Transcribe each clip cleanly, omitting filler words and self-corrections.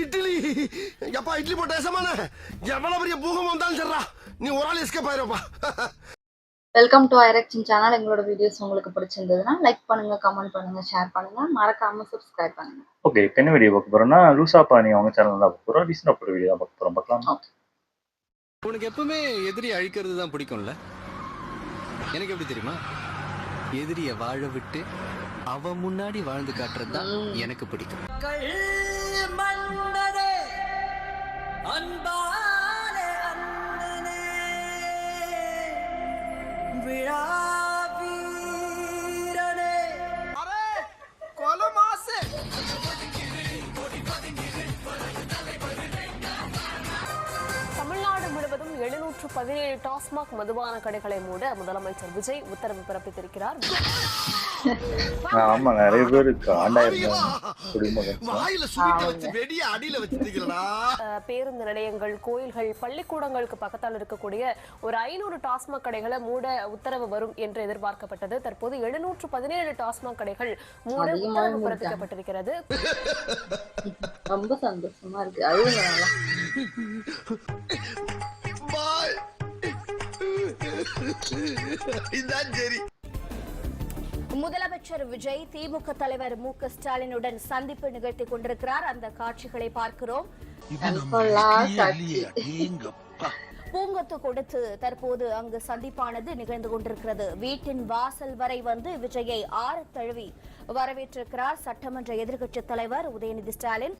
இட்லி எப்பா இட்லி போட்ட சமான எவ்வளவு பெரிய பூகம் வந்தாலும் சரிடா நீ ஒரு ஆள் எஸ்கேப் ஆயிருப்பா. வெல்கம் டு ஐரக்ஷன் சேனல். எங்களோட வீடியோஸ் உங்களுக்கு பிடிச்சிருந்ததுன்னா லைக் பண்ணுங்க, கமெண்ட் பண்ணுங்க, ஷேர் பண்ணுங்க, மறக்காம சப்ஸ்கிரைப் பண்ணுங்க. ஓகே, என்ன வீடியோ பார்க்க போறோம்னா லூசா பாணி அவங்க சேனல் தான் பார்க்க போறோம். ரீசன் அப்புறம் வீடியோ பார்க்க போறோம். பார்க்கலாம். உனக்கு எப்பவுமே எதிரி அழிக்கிறது தான் பிடிக்கும்ல? எனக்கு எப்படி தெரியுமா? எதிரிய வாழ விட்டு அவ முன்னாடி வாழ்ந்து காட்டுறது தான் எனக்கு பிடிக்கும். தமிழ்நாடு முழுவதும் 717 டாஸ்மாக் மதுபான கடைகளை மூட முதலமைச்சர் விஜய் உத்தரவு பிறப்பித்திருக்கிறார். ஆமா, நிறைய பேருக்கு பேருந்து நிலையங்கள், கோயில்கள், பள்ளிக்கூடங்களுக்கு பக்கத்தால் இருக்கக்கூடிய ஒரு 500 டாஸ்மாக் கடைகளை மூட உத்தரவு வரும் என்று எதிர்பார்க்கப்பட்டது. தற்போது 717 டாஸ்மாக் கடைகள் மூட உத்தரவு பிறப்பிக்கப்பட்டிருக்கிறது. ரொம்ப சந்தோஷமா இருக்கு. முதலமைச்சர் விஜய் திமுக தலைவர் மு.க. ஸ்டாலினுடன் சந்திப்பு நிகழ்த்தி கொண்டிருக்கிறார். அந்த காட்சிகளை பார்க்கிறோம். பூங்கொத்து கொடுத்து தற்போது அங்கு சந்திப்பானது நிகழ்ந்து கொண்டிருக்கிறது. வீட்டின் வாசல் வரை வந்து விஜயை ஆறு தழுவி வரவேற்றிருக்கிறார் சட்டமன்ற எதிர்க்கட்சி தலைவர் உதயநிதி ஸ்டாலின்.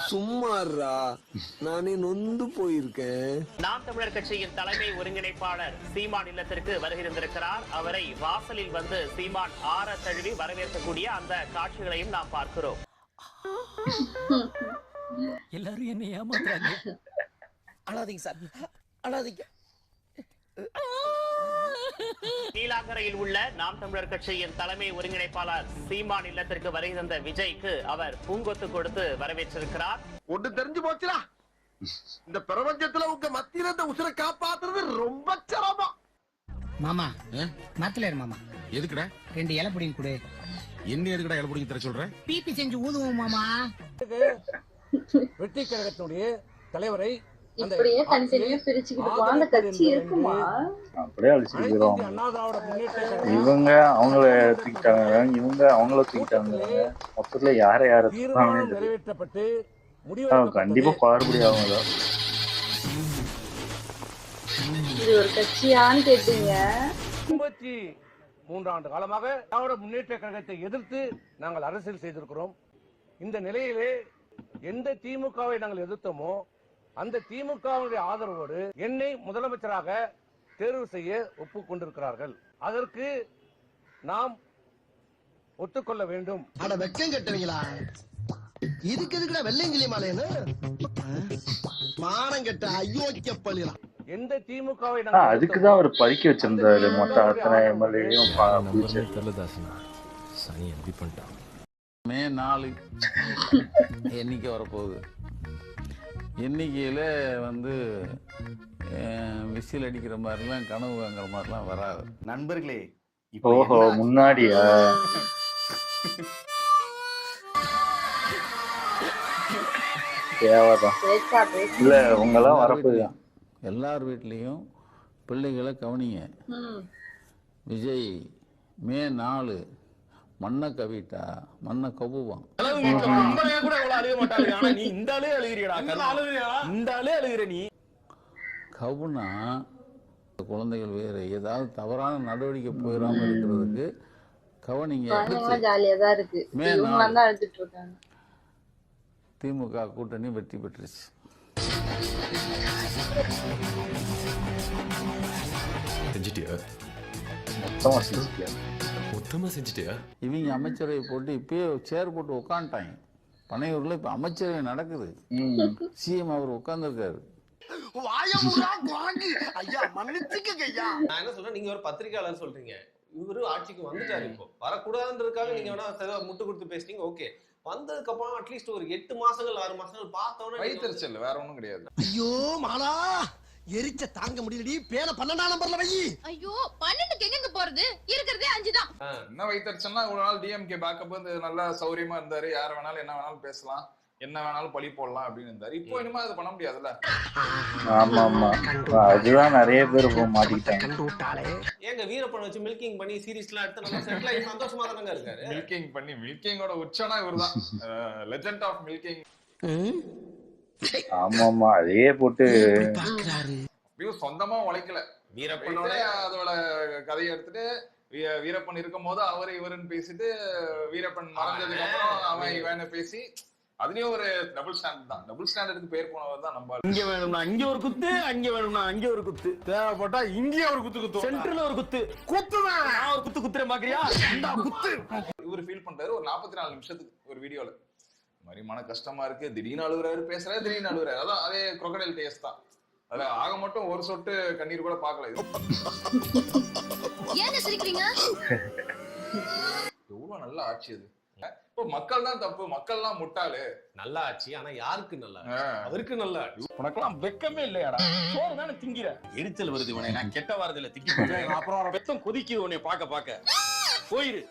சும்மாறா, நானே நொந்து போயிருக்கேன். நாம் தமிழர் கட்சியின் தலைமை ஒருங்கிணைப்பாளர் சீமான் இல்லத்திற்கு வருகின்றிருக்கிறார். அவரை வாசலில் வந்து சீமான் ஆற தழுவி வரவேற்கக்கூடிய அந்த காட்சிகளையும் நாம் பார்க்கிறோம். எல்லாரும் என்ன ஏமாத்துறாங்க. அழாதீங்க சார், அழாதீங்க. நீலாங்கரையில் உள்ள நாம் தமிழர் கட்சியின் தலைமை ஒருங்கிணைப்பாளர் சீமான் இல்லத்திற்கு வருகை தந்த விஜய்க்கு அவர் பூங்கொத்து கொடுத்து வரவேற்றிருக்கிறார். ஒன்று தெரிஞ்சு போச்சுடா, இந்த பிரபஞ்சத்துல உங்க மத்தியில இந்த உசுரை காப்பாத்துறது ரொம்ப சிரமம். மாமா மரத்துல ஏறு மாமா. எதுக்குடா 2 இலை புடிங்க கொடு. என்ன எதுக்குடா இலை புடிங்க தர சொல்ற? பிபி செஞ்சு ஊதுவோம் மாமா. வெற்றி கழகத்துடைய தலைவரை இப்படியே தனித்தனியா பிரிச்சுக்கிட்டு போனா அந்த கட்சி இருக்குமா? அப்படியே அழிச்சுக்கிறோம். இவங்க அவங்கள தூக்கிட்டாங்க, இவங்க அவங்கள தூக்கிட்டாங்க. மொத்தத்துல யார நிறைவேற்றப்பட்டு கண்டிப்பா பாடுபடி ஆகுங்க. இது ஒரு கட்சியான்னு கேட்டீங்க. 53 ஆண்டு காலமாக திராவிட முன்னேற்ற கழகத்தை எதிர்த்து நாங்கள் அரசியல் செய்திருக்கிறோம். இந்த நிலையிலே எந்த திமுகவை நாங்கள் எதிர்த்தோமோ அந்த திமுகவுடைய ஆதரவோடு என்னை முதலமைச்சராக தேர்வு செய்ய ஒப்புக்கொண்டிருக்கிறார்கள். அதற்கு நாம் ஒத்துக்கொள்ள வேண்டும். அட வெக்கம் கட்டுவீங்களா? இதுக்கு எதுக்குடா வெள்ளையங்கிலி மாலைன்னு மானம் கட்ட அயோக்கிய பள்ளிலாம். எந்த திமுகவை அதுக்குதான் அவர் பறிக்க வச்சிருந்தாரு. மொத்த அத்தனை எம்எல்ஏயும் சனி எப்படி பண்ணிட்டான். மே 4 எண்ணிக்கை வரப்போகுது. எண்ணிக்கையில் வந்து விசில் அடிக்கிற மாதிரிலாம் கனவு வாங்குற மாதிரிலாம் வராது நண்பர்களே. ஓஹோ, முன்னாடியா? தேவைதான் இல்ல, உங்கெல்லாம் வரப்போகுது. எல்லார் வீட்லேயும் பிள்ளைகளை கவனிங்க. விஜய் மே 4 மண்ணை கவிட்டா மண்ணை கவுவான். கவுனா குழந்தைகள் வேறு ஏதாவது தவறான நடவடிக்கை போயிடாம இருக்கிறதுக்கு கவனிங்க. மே 4 திமுக கூட்டணி வெற்றி பெற்றுச்சு. மொத்தமா செஞ்சுட்டியா? இவங்க அமைச்சரவை போட்டு இப்பயே சேர் போட்டு உட்காந்துட்டாங்க. பனையூர்ல இப்ப அமைச்சரவை நடக்குது. சிஎம் அவர் உட்கார்ந்துருக்காரு. நான் என்ன சொல்றேன், நீங்க ஒரு பத்திரிகையாளர் சொல்றீங்க, இவரு ஆட்சிக்கு வந்துட்டாரு, இப்போ வரக்கூடாதுன்றதுக்காக நீங்க வேணா முட்டு கொடுத்து பேசுறீங்க. ஓகே, வந்ததுக்கு அப்புறம் அட்லீஸ்ட் ஒரு 8 மாசங்கள் 6 மாசங்கள் பார்த்தோன்னே வயிற்றுச்சல் வேற ஒண்ணும் கிடையாது. ஐயோ மாலா, எரிச்ச தாங்க முடியலடி பேன 12ஆம் நம்பர்ல வை. ஐயோ 12க்கு எங்க போறது, இருக்கிறதே 5 தான். என்ன வைத்தறிச்சல்னா ஒரு நாள் டிஎம்கே பேக்கப் வந்து நல்லா சௌரியமா இருந்தாரு, யார வேணாலும் என்ன வேணாலும் பேசலாம், என்ன வேணாலும் பழி போடலாம் அப்படின்னு இருந்தாரு. இப்போ இனிமே அது பண்ண முடியாதுல்ல. ஆமா ஆமா, அதுதான் நிறைய பேர் மாட்டிக்கிட்டாங்க. ஏங்க வீரப்பன் வச்சு மில்கிங் பண்ணி சீரிஸ்லாம் எடுத்து நம்ம செட்டில் ஆகி சந்தோஷமா தானங்க இருக்காரு. மில்கிங் பண்ணி மில்கிங்கோட உச்சனா இவர்தான், லெஜெண்ட் ஆஃப் மில்கிங். ஆமா ஆமா, அதே போட்டு சொந்தமா உழைக்கல வீரப்பனோட அதோட கதையை எடுத்துட்டு வீரப்பன் இருக்கும் போது அவரு இவருன்னு பேசிட்டு வீரப்பன் மறைஞ்சதுக்கு அப்புறம் அவன் இவன்னு பேசி அதுலயும் ஒரு டபுள் ஸ்டாண்டர்ட் தான். டபுள் ஸ்டாண்டர்டுக்கு பேர் போனவர் தான் நம்ம. இங்க வேணும்னா இங்க ஒரு குத்து, அங்க வேணும்னா அங்க ஒரு குத்து, தேவைப்பட்டா இங்கே ஒரு குத்து குத்து, சென்டர்ல ஒரு குத்து குத்துவேன். நான் ஒரு குத்து குத்துறேன் பாக்குறியா, இந்த குத்து. இவர் ஃபீல் பண்றாரு ஒரு 44 நிமிஷத்துக்கு ஒரு வீடியோல. மாதிரி மன கஷ்டமா இருக்கு, திடீர்னு அழுகுறாரு, பேசுறாரு, திடீர்னு அழுகுறாரு. அதான் அதே crocodile டேஸ்ட் தான். அதுல ஆக மட்டும் ஒரு சொட்டு கண்ணீர் கூட பார்க்கல. ஏன் சிரிக்கிறீங்க? எவ்வளவு நல்ல ஆட்சி அது. இப்போ மக்கள் தான் தப்பு, மக்கள் தான் முட்டாளு. நல்லா ஆச்சு, ஆனா யாருக்கு நல்லா? அவருக்கு நல்லா. உனக்கெல்லாம் வெக்கமே இல்லையாடா, சோறு தானே திங்கிற. எரிச்சல் வருது உனே, நான் கெட்ட வாரத்துல திக்கி போறேன். அப்புறம் வெத்தம் கொதிக்குது உன்னை பாக்க போயிரு.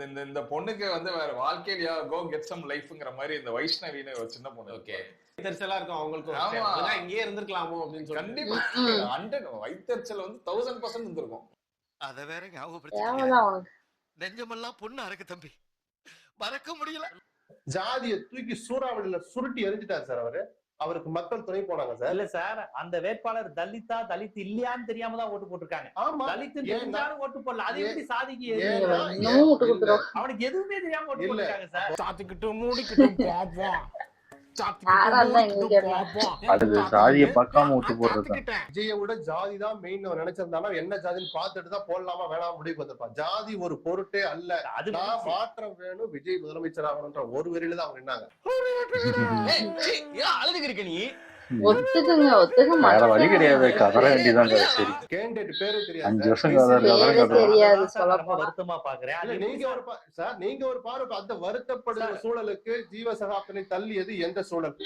இந்த பொண்ணுக்கு வந்து வேற வாழ்க்கையில கோ கெட் சம் லைஃப்ங்கிற மாதிரி இந்த வைஷ்ணவின்னு ஒரு சின்ன பொண்ணு. ஓகே, வைத்தறிச்சலா இருக்கும் அவங்களுக்கு. ஆமா, இங்கே இருந்திருக்கலாமோ அப்படின்னு சொல்லி. கண்டிப்பா 100 வைத்தறிச்சல் வந்து 1000% இருந்திருக்கும். அத வேற ஞாபகப்படுத்தி நெஞ்சமெல்லாம் பொண்ணு அறக்கு தம்பி, மறக்க முடியல. ஜாதியை தூக்கி சூறாவளியில சுருட்டி எரிஞ்சிட்டாரு சார் அவரு. அவருக்கு மக்கள் துணை போனாங்க சார். இல்ல சார், அந்த வேட்பாளர் தலித் இல்லையான்னு தெரியாம தான் ஓட்டு போட்டிருக்காங்க. ஆமா, தலித் தெரிஞ்சாலும் ஓட்டு போடல. அது எப்படி சாதிக்கு அவனுக்கு எதுவுமே தெரியாம ஓட்டு போட்டிருக்காங்க சார். சாத்திக்கிட்டு மூடிக்கிட்டு பாப்போம். அது சாதியை பார்க்காம ஓட்டு போடுறது. விஜயை விட ஜாதி தான் மெயின் நினைச்சிருந்தாலும் என்ன ஜாதின்னு பார்த்துட்டு தான் போடலாமா வேணாம் முடிவுக்கு வந்திருப்பான். ஜாதி ஒரு பொருட்டே அல்ல, அதுதான் மாற்றம் வேணும், விஜய் முதலமைச்சர் ஆகணும்ன்ற ஒரு வரியில தான் அவங்க நின்னாங்க. அழுதுக்கு இருக்க நீ வேற வழி கிடையாது, கதற வேண்டியதான். சரி, கேண்டிடேட் பேரு தெரியாது, 5 வருஷம் வருத்தமா பாக்குறேன். நீங்க ஒரு பார்வை அந்த வருத்தப்படுற சூழலுக்கு ஜீவ சகாப்தனை தள்ளியது எந்த சூழல்?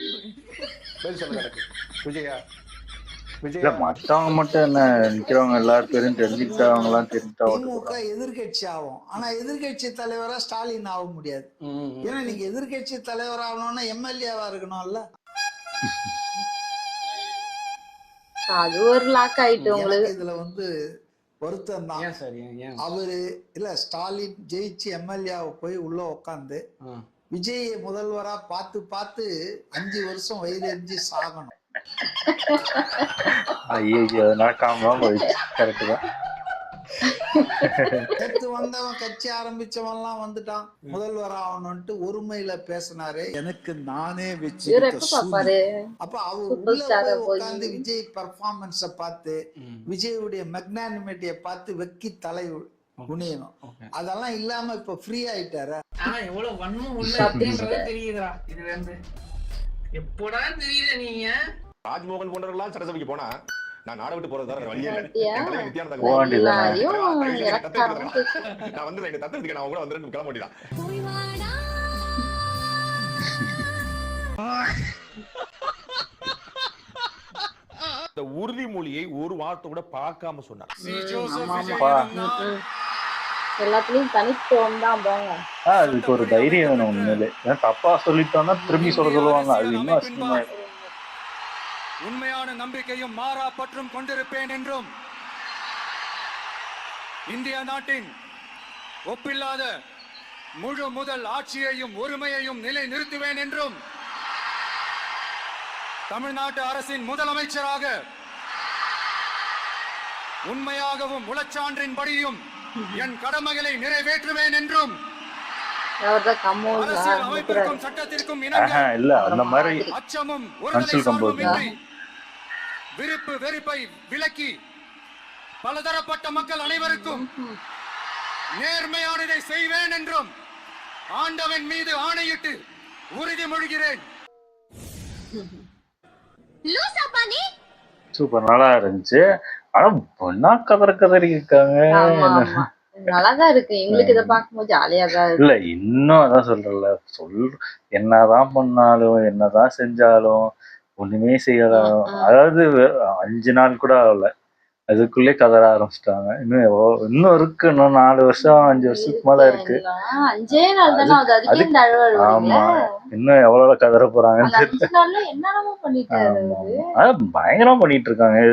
சொல்லுங்க விஜயா. மத்தவங்க மட்டும் என்ன நிக்கிறவங்க எல்லாரும் பேரும் தெரிஞ்சுக்கிட்டவங்க எல்லாம் தெரிஞ்சுட்டா திமுக எதிர்கட்சி ஆகும். ஆனா எதிர்கட்சி தலைவரா ஸ்டாலின் ஆக முடியாது. ஏன்னா நீங்க எதிர்கட்சி தலைவர் ஆகணும்னா எம்எல்ஏவா இருக்கணும்ல. அது ஒரு லாக் ஆயிட்டு உங்களுக்கு. இதுல வந்து வருத்தம் தான். அவரு இல்ல, ஸ்டாலின் ஜெயிச்சு எம்எல்ஏவை போய் உள்ள உட்காந்து விஜய் முதல்வரா பார்த்து 5 வருஷம் வயிறு எரிஞ்சு சாகணும். ஐயோ, நடக்காம கரெக்ட் தான். நேத்து வந்தவன் கட்சி ஆரம்பிச்சவன் எல்லாம் வந்துட்டான், முதல்வர் ஆகணும்ட்டு ஒருமையில பேசினாரு. எனக்கு நானே வச்சு அப்ப அவர் உள்ள உட்கார்ந்து விஜய் பெர்ஃபார்மன்ஸ பார்த்து விஜயுடைய மெக்னானிமிட்டியை பார்த்து வெக்கி தலை குனியணும். அதெல்லாம் இல்லாம இப்ப ஃப்ரீ ஆயிட்டாரு. எவ்வளவு வன்மம் உள்ள தெரியுதா? இதுல இருந்து எப்படா தெரியுத நீங்க? ராஜ்மோகன் போன்றவர்களாம் சட்டசபைக்கு போனா நான் நாட விட்டு போறது தான் வழியே இல்லை. நான் வந்து எங்க தத்துவத்துக்கு நான் கூட வந்து கிளம்ப முடியலாம். இந்த உறுதிமொழியை ஒரு வார்த்தை கூட பார்க்காம சொன்னார். எல்லாத்துலயும் தனித்துவம் தான் போங்க. அதுக்கு ஒரு தைரியம் வேணும். உண்மையிலே தப்பா சொல்லிட்டோம்னா திரும்பி சொல்லுவாங்க, அது இன்னும் அசிங்கமா. உண்மையான நம்பிக்கையும் மாறா பற்றும் கொண்டிருப்பேன் என்றும், இந்திய நாட்டின் ஒப்பில்லாத முழு முதல் ஆட்சியையும் ஒருமையையும் நிலை நிறுத்துவேன் என்றும், தமிழ்நாட்டு அரசின் முதலமைச்சராக உண்மையாகவும் உளச்சான்றின்படியும் என் கடமைகளை நிறைவேற்றுவேன் என்றும், அரசியல் அமைப்பிற்கும் சட்டத்திற்கும் இணங்க அச்சமும் ஒருதலை விருப்பு வெறுப்பை விலக்கி பலதரப்பட்ட மக்கள் அனைவருக்கும் நேர்மையானதை செய்வேன் என்றும் ஆண்டவன் மீது ஆணையிட்டு உறுதிமொழிகிறேன். சூப்பர், நல்லா இருந்துச்சு. ஆனா பொண்ணா கதறி இருக்காங்க. நல்லாதான் இருக்கு, எங்களுக்கு இதை பார்க்கும்போது ஜாலியா தான் இருக்கு. இல்ல, இன்னும் அதான் என்னதான் பண்ணாலும் என்னதான் செஞ்சாலும் ஒண்ணுமே செய்யாத, அதாவது 5 நாள் கூட ஆகல, அதுக்குள்ளே கதற ஆரம்பிச்சிட்டாங்க. இன்னும் இருக்கு, இன்னும் 4 வருஷம் 5 வருஷத்துக்கு மேல இருக்கு. 5 நாள் தானே ஆகுது, அதுக்கே இந்த அழுவ. ஆமா, இன்னும் எவ்வளவு கதற போறாங்கன்னு தெரியல. 5 நாள்ல என்னென்னமோ பண்ணிட்டாரு அவரு. அதான் பயங்கரமா பண்ணிட்டு இருக்காங்க.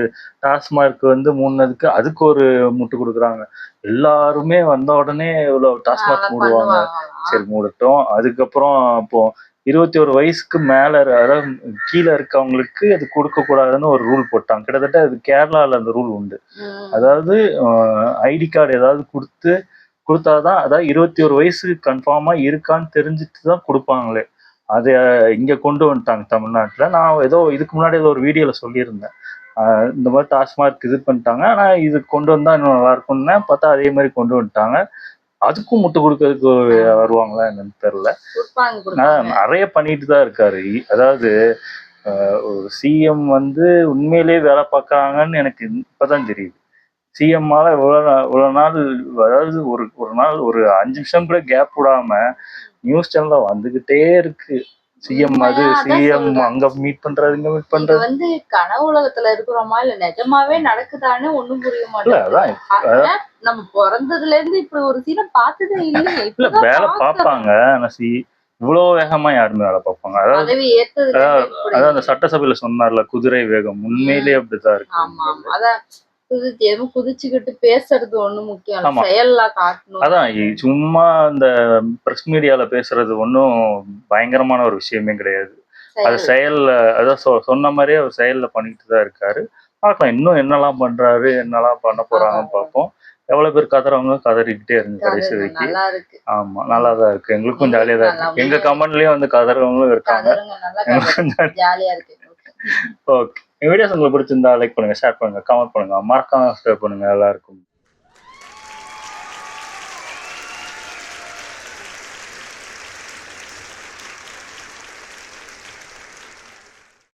டாஸ்மார்க் வந்து மூடினதுக்கு அதுக்கு ஒரு முட்டு கொடுக்குறாங்க. எல்லாருமே வந்த உடனே இவ்வளவு டாஸ்மார்க் மூடுவாங்க, சரி மூடட்டும். அதுக்கப்புறம் இப்போ 21 வயசுக்கு மேல அதாவது கீழே இருக்கவங்களுக்கு அது கொடுக்க கூடாதுன்னு ஒரு ரூல் போட்டாங்க. கிட்டத்தட்ட அது கேரளால அந்த ரூல் உண்டு. அதாவது ஐடி கார்டு ஏதாவது கொடுத்தாதான், அதாவது 21 வயசு கன்ஃபார்மா இருக்கான்னு தெரிஞ்சுட்டு தான் கொடுப்பாங்களே. அதை இங்க கொண்டு வந்துட்டாங்க தமிழ்நாட்டுல. நான் ஏதோ இதுக்கு முன்னாடி ஏதோ ஒரு வீடியோல சொல்லியிருந்தேன், இந்த மாதிரி டாஸ்மார்க் இது பண்ணிட்டாங்க, ஆனா இது கொண்டு வந்தா இன்னும் நல்லா இருக்கும்னு பார்த்தா அதே மாதிரி கொண்டு வந்துட்டாங்க. அதுக்கும் முட்டு கொடுக்கறதுக்கு வருவாங்களா என்னன்னு தெரியல. நிறைய பண்ணிட்டு தான் இருக்காரு. அதாவது ஒரு சிஎம் வந்து உண்மையிலேயே வேலை பார்க்கறாங்கன்னு எனக்கு இப்பதான் தெரியுது. சிஎம்மால இவ்வளவு நாள், அதாவது ஒரு நாள் ஒரு 5 நிமிஷம் கூட கேப் விடாம நியூஸ் சேனல்ல வந்துகிட்டே இருக்கு. சிஎம் அது சிஎம் அங்க மீட் பண்றது, இங்க மீட் பண்றது. வந்து கனவு உலகத்துல இருக்கிறோமா இல்ல நிஜமாவே நடக்குதான்னு ஒண்ணும் புரிய மாட்டேங்குது. நம்ம பிறந்ததுல இருந்து இப்படி ஒரு சீனை பார்த்ததே இல்லையே. இல்ல வேலை பார்ப்பாங்க, ஆனா இவ்வளவு வேகமா யாருமே வேலை பார்ப்பாங்க. அதாவது அந்த சட்டசபையில சொன்னார்ல குதிரை வேகம், உண்மையிலேயே அப்படித்தான் இருக்கு. ஆமா அதான் குதிச்சுக்கிட்டு பேசுறது ஒண்ணும் முக்கியம், செயல்ல காட்டணும். அதான் சும்மா இந்த பிரஸ் மீடியால பேசுறது ஒன்னும் பயங்கரமான ஒரு விஷயமே கிடையாது. அது செயல்ல, அதான் சொன்ன மாதிரியே அவர் செயல்ல பண்ணிட்டு தான் இருக்காரு. பார்க்கலாம் இன்னும் என்னெல்லாம் பண்றாரு, என்னெல்லாம் பண்ண போறாங்கன்னு பார்ப்போம். எவ்வளவு பேர் கதறவங்க கதறிக்கிட்டே இருங்க கடைசி வரைக்கும். ஆமா நல்லாதான் இருக்கு, எங்களுக்கும் ஜாலியா தான் இருக்கு. எங்க கமெண்ட்லயும் வந்து கதறவங்களும் இருக்காங்க. ஓகே, வீடியோஸ் உங்களுக்கு பிடிச்சிருந்தா லைக் பண்ணுங்க, ஷேர் பண்ணுங்க, கமெண்ட் பண்ணுங்க, மறக்காம சப்ஸ்கிரைப் பண்ணுங்க. எல்லாருக்கும்